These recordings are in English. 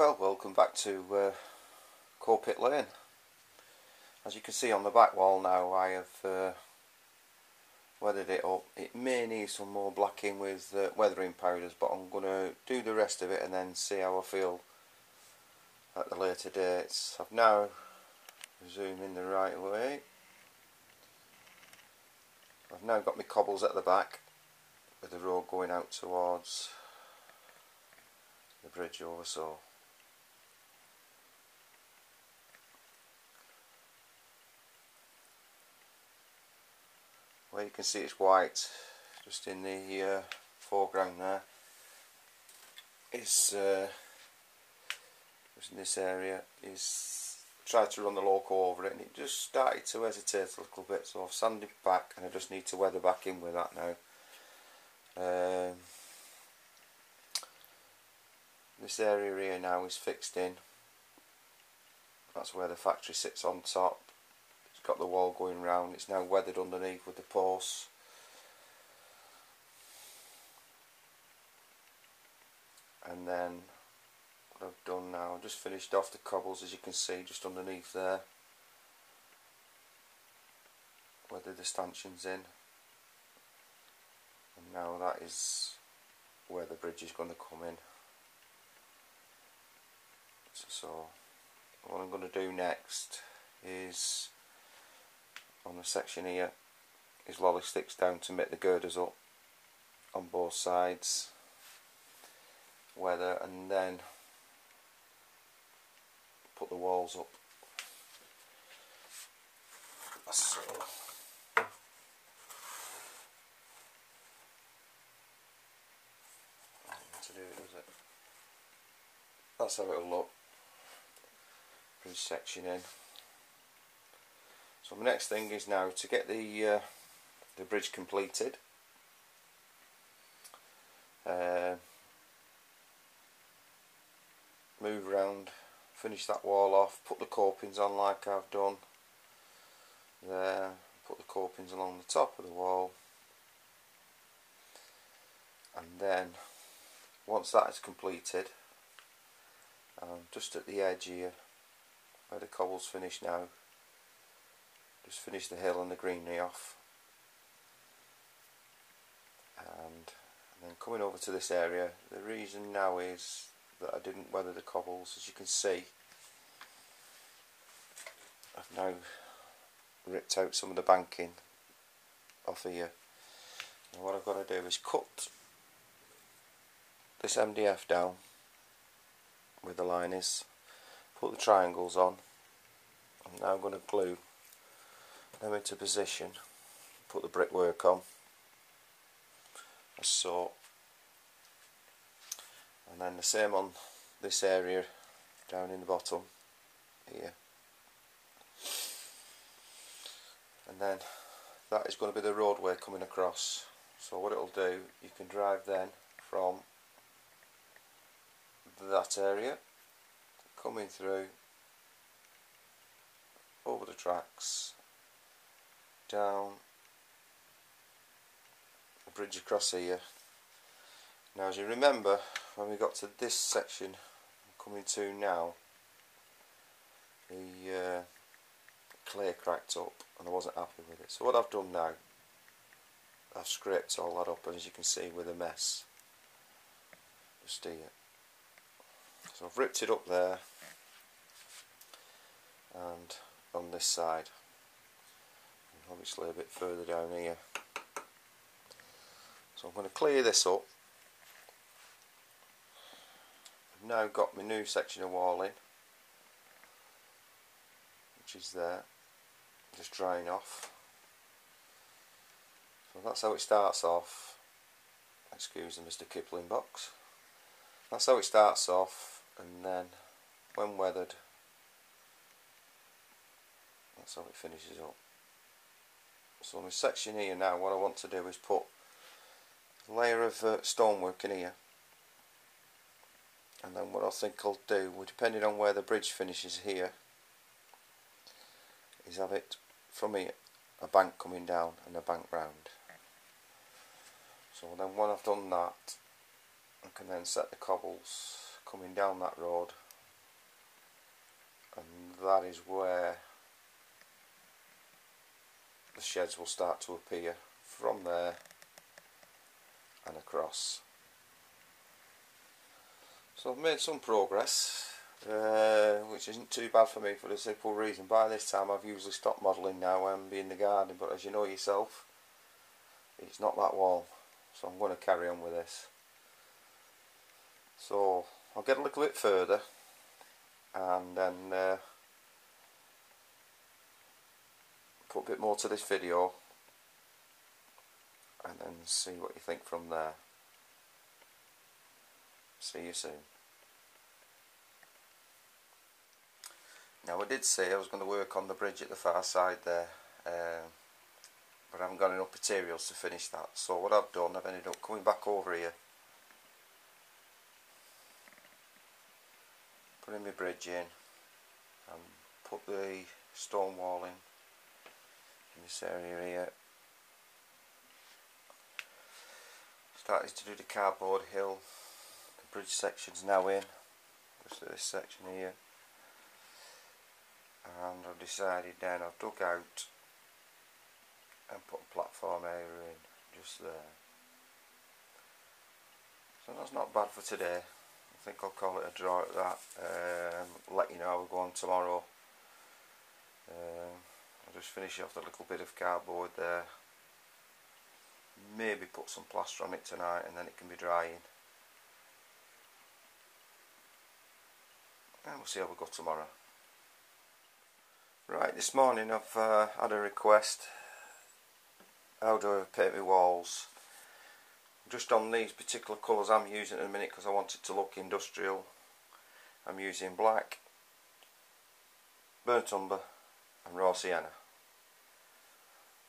Well, welcome back to Corpit Lane. As you can see on the back wall now, I have weathered it up. It may need some more blacking with weathering powders, but I'm going to do the rest of it and then see how I feel at the later dates. I've now zoomed in the right way. I've now got my cobbles at the back with the road going out towards the bridge over so. Where you can see it's white just in the foreground there is just in this area is tried to run the loco over it and it just started to hesitate a little bit, so I've sanded back and I just need to weather back in with that now. This area here now is fixed in. That's where the factory sits on top. It's got the wall going round. It's now weathered underneath with the posts. And then what I've done now, I've just finished off the cobbles, as you can see, just underneath there. Weathered the stanchions in. And now that is where the bridge is going to come in. So what I'm going to do next is, on the section here, is lolly sticks down to make the girders up on both sides, weather, and then put the walls up. So to do it, does it? That's how it'll look. Bridge section in. So the next thing is now to get the bridge completed. Move around, finish that wall off, put the copings on like I've done there, put the copings along the top of the wall, and then once that is completed, just at the edge here where the cobble's finished now, just finish the hill and the greenery off, and then coming over to this area. The reason now is that I didn't weather the cobbles. As you can see, I've now ripped out some of the banking off here. Now what I've got to do is cut this MDF down where the line is, put the triangles on. I'm now going to glue them into position, put the brickwork on as so, and then the same on this area down in the bottom here, and then that is going to be the roadway coming across. So what it'll do, you can drive then from that area, coming through over the tracks, down the bridge across here. Now, as you remember, when we got to this section I'm coming to now, the clay cracked up and I wasn't happy with it. So what I've done now, I've scraped all that up, and as you can see, with a mess just here. So I've ripped it up there and on this side, and obviously a bit further down here. So I'm going to clear this up. I've now got my new section of wall in, which is there, just drying off. So that's how it starts off. Excuse the Mr. Kipling box. That's how it starts off, and then when weathered, that's how it finishes up. So in this section here now, what I want to do is put a layer of stonework in here, and then what I think I'll do, depending on where the bridge finishes here, is have it from here a bank coming down and a bank round. So then when I've done that, I can then set the cobbles coming down that road and that is where the sheds will start to appear from there and across. So I've made some progress, which isn't too bad for me for the simple reason by this time I've usually stopped modelling now and be in the garden, but as you know yourself, it's not that warm, so I'm going to carry on with this. So I'll get a little bit further and then put a bit more to this video and then see what you think from there. See you soon. Now I did say I was going to work on the bridge at the far side there, but I haven't got enough materials to finish that, so what I've done, I've ended up coming back over here, putting my bridge in and put the stone wall in this area here. Started to do the cardboard hill. The bridge section's now in, just this section here, and I've decided then I've dug out and put a platform area in just there. So that's not bad for today. I think I'll call it a draw at that. Let you know how we go on tomorrow. I'll just finish off the little bit of cardboard there. Maybe put some plaster on it tonight and then it can be drying. And we'll see how we go tomorrow. Right, this morning I've had a request. How do I paint my walls? Just on these particular colours I'm using at the minute because I want it to look industrial. I'm using black, burnt umber and raw sienna.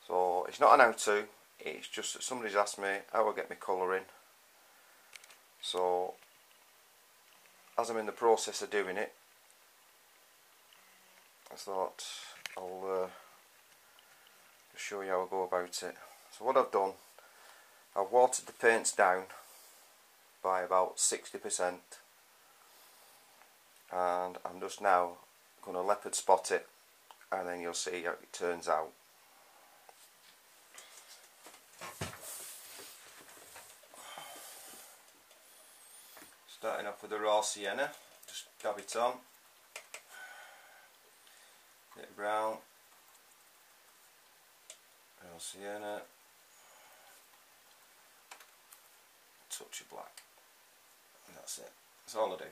So it's not an how-to, it's just that somebody's asked me how I get my colour in. So as I'm in the process of doing it, I thought I'll just show you how I go about it. So what I've done, I've watered the paints down by about 60%, and I'm just now going to leopard spot it and then you'll see how it turns out. Starting off with the raw sienna, just dab it on, bit brown, raw sienna, touch of black, and that's it. That's all I do.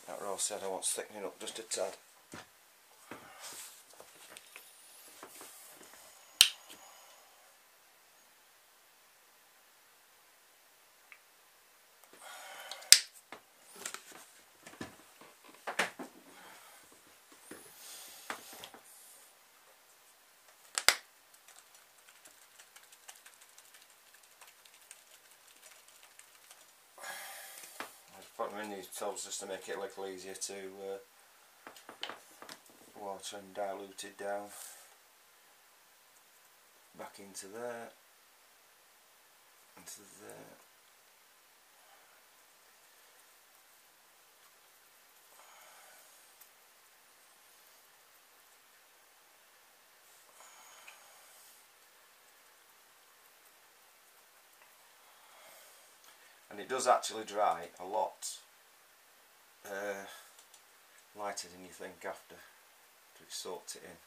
That raw sienna wants thickening up just a tad. Put them in these tubs just to make it a little easier to water and dilute it down back into there, into there. And it does actually dry a lot lighter than you think after it's soaked it in.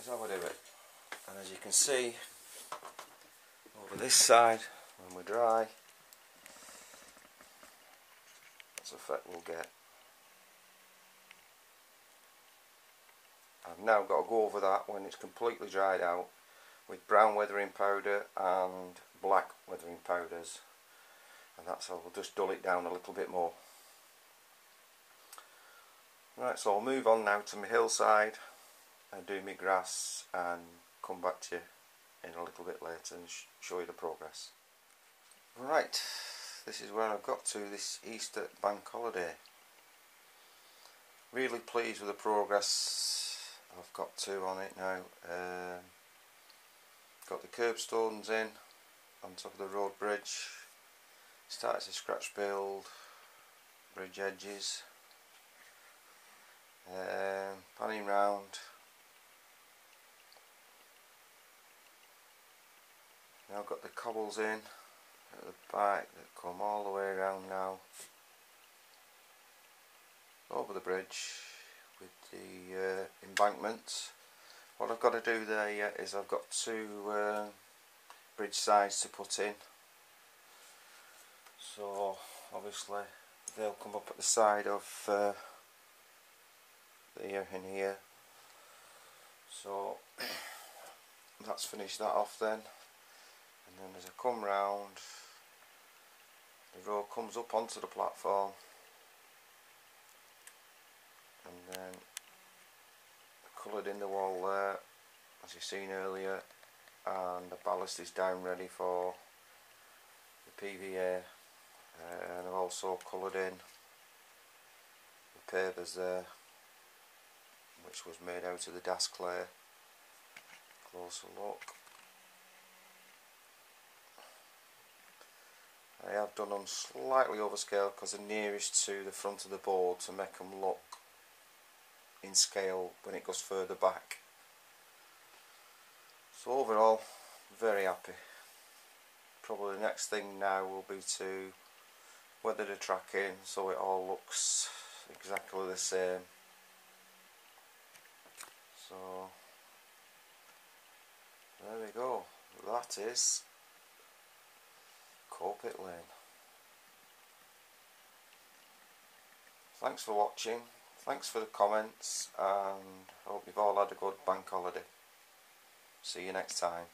is how I do it. And as you can see over this side, when we're dry, that's the effect we'll get. I've now got to go over that when it's completely dried out with brown weathering powder and black weathering powders, and that's how we'll just dull it down a little bit more. Right, so I'll move on now to my hillside and do my grass and come back to you in a little bit later and show you the progress. Right, this is where I've got to this Easter bank holiday. Really pleased with the progress I've got to on it now. Got the curbstones in on top of the road bridge, started to scratch build bridge edges, panning round. Now I've got the cobbles in at the back that come all the way around now over the bridge with the embankments. What I've got to do there yet is I've got two bridge sides to put in, so obviously they'll come up at the side of here and here, so that's finished that off then. And then as I come round, the road comes up onto the platform, and then coloured in the wall there as you've seen earlier, and the ballast is down ready for the PVA, and I've also coloured in the pavers there, which was made out of the Das clay. Closer look. I have done them slightly overscale because they're nearest to the front of the board to make them look in scale when it goes further back. So overall, very happy. Probably the next thing now will be to weather the track in so it all looks exactly the same. So there we go, that is Coalpit Lane. Thanks for watching, thanks for the comments, and I hope you've all had a good bank holiday. See you next time.